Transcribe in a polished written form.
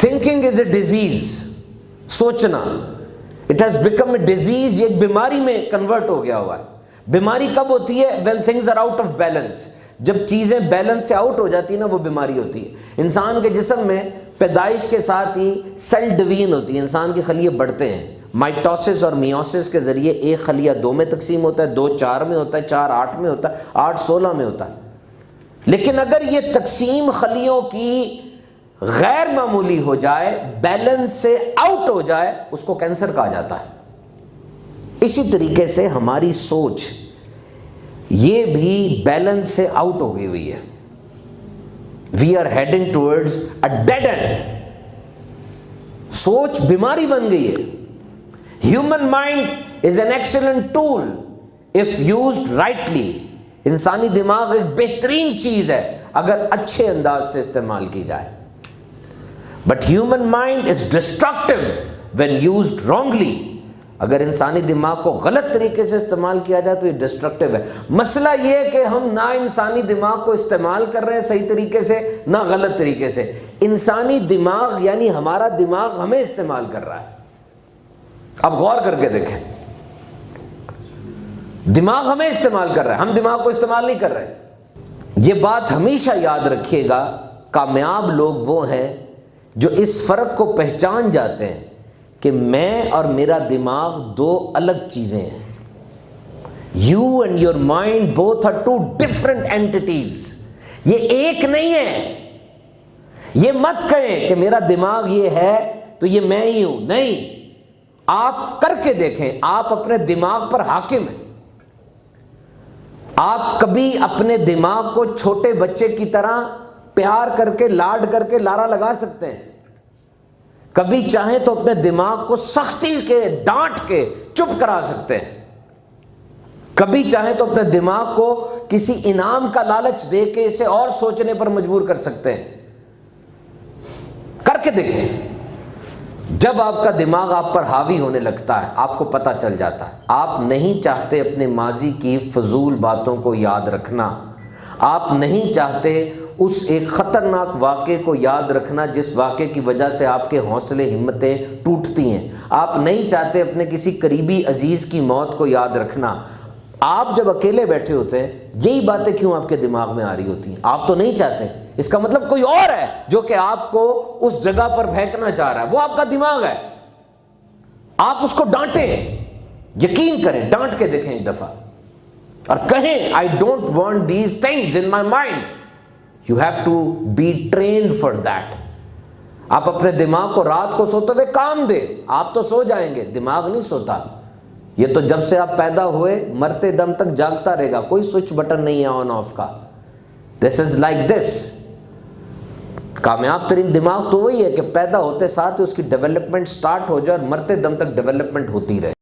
Thinking is a disease, سوچنا، it has become a disease, یہ ایک بیماری میں کنورٹ ہو گیا ہوا ہے۔ بیماری کب ہوتی ہے؟ when things are out of balance، جب چیزیں بیلنس سے آؤٹ ہو جاتی ہیں نا، وہ بیماری ہوتی ہے۔ انسان کے جسم میں پیدائش کے ساتھ ہی سیل ڈویژن ہوتی ہے، انسان کے خلیے بڑھتے ہیں، مائٹوسس اور میوسس کے ذریعے ایک خلیہ 2 میں تقسیم ہوتا ہے، 2 4 میں ہوتا ہے، 4 8 میں ہوتا ہے، 8 16 میں ہوتا ہے۔ لیکن اگر یہ تقسیم خلیوں کی غیر معمولی ہو جائے، بیلنس سے آؤٹ ہو جائے، اس کو کینسر کہا جاتا ہے۔ اسی طریقے سے ہماری سوچ یہ بھی بیلنس سے آؤٹ ہو گئی ہوئی ہے۔ We are heading towards a dead end, سوچ بیماری بن گئی ہے۔ Human mind is an excellent tool if used rightly, انسانی دماغ ایک بہترین چیز ہے اگر اچھے انداز سے استعمال کی جائے، but human mind is destructive when used wrongly, اگر انسانی دماغ کو غلط طریقے سے استعمال کیا جائے تو یہ ڈسٹرکٹیو ہے۔ مسئلہ یہ ہے کہ ہم نہ انسانی دماغ کو استعمال کر رہے ہیں صحیح طریقے سے، نہ غلط طریقے سے۔ انسانی دماغ یعنی ہمارا دماغ ہمیں استعمال کر رہا ہے۔ اب غور کر کے دیکھیں، دماغ ہمیں استعمال کر رہا ہے، ہم دماغ کو استعمال نہیں کر رہے۔ یہ بات ہمیشہ یاد رکھیے گا، کامیاب لوگ وہ ہیں جو اس فرق کو پہچان جاتے ہیں کہ میں اور میرا دماغ 2 الگ چیزیں ہیں۔ You and your mind both are 2 different entities, یہ ایک نہیں ہے۔ یہ مت کہیں کہ میرا دماغ یہ ہے تو یہ میں ہی ہوں، نہیں، آپ کر کے دیکھیں، آپ اپنے دماغ پر حاکم ہیں۔ آپ کبھی اپنے دماغ کو چھوٹے بچے کی طرح پیار کر کے، لاڈ کر کے لارا لگا سکتے ہیں، کبھی چاہیں تو اپنے دماغ کو سختی کے ڈانٹ کے چپ کرا سکتے ہیں، کبھی چاہیں تو اپنے دماغ کو کسی انعام کا لالچ دے کے اسے اور سوچنے پر مجبور کر سکتے ہیں۔ کر کے دیکھیں، جب آپ کا دماغ آپ پر حاوی ہونے لگتا ہے، آپ کو پتہ چل جاتا ہے آپ نہیں چاہتے اپنے ماضی کی فضول باتوں کو یاد رکھنا، آپ نہیں چاہتے اس ایک خطرناک واقعے کو یاد رکھنا جس واقعے کی وجہ سے آپ کے حوصلے ہمتیں ٹوٹتی ہیں، آپ نہیں چاہتے اپنے کسی قریبی عزیز کی موت کو یاد رکھنا۔ آپ جب اکیلے بیٹھے ہوتے ہیں، یہی باتیں کیوں آپ کے دماغ میں آ رہی ہوتی ہیں؟ آپ تو نہیں چاہتے، اس کا مطلب کوئی اور ہے جو کہ آپ کو اس جگہ پر پھینکنا چاہ رہا ہے، وہ آپ کا دماغ ہے۔ آپ اس کو ڈانٹیں، یقین کریں، ڈانٹ کے دیکھیں ایک دفعہ اور کہیں I don't want these things in my mind. You have to be trained for that. آپ اپنے دماغ کو رات کو سوتے ہوئے کام دیں، آپ تو سو جائیں گے، دماغ نہیں سوتا۔ یہ تو جب سے آپ پیدا ہوئے مرتے دم تک جاگتا رہے گا، کوئی سوئچ بٹن نہیں ہے آن آف کا۔ This is like this. کامیاب ترین دماغ تو وہی ہے کہ پیدا ہوتے ساتھ اس کی ڈیولپمنٹ سٹارٹ ہو جائے اور مرتے دم تک ڈیولپمنٹ ہوتی رہے۔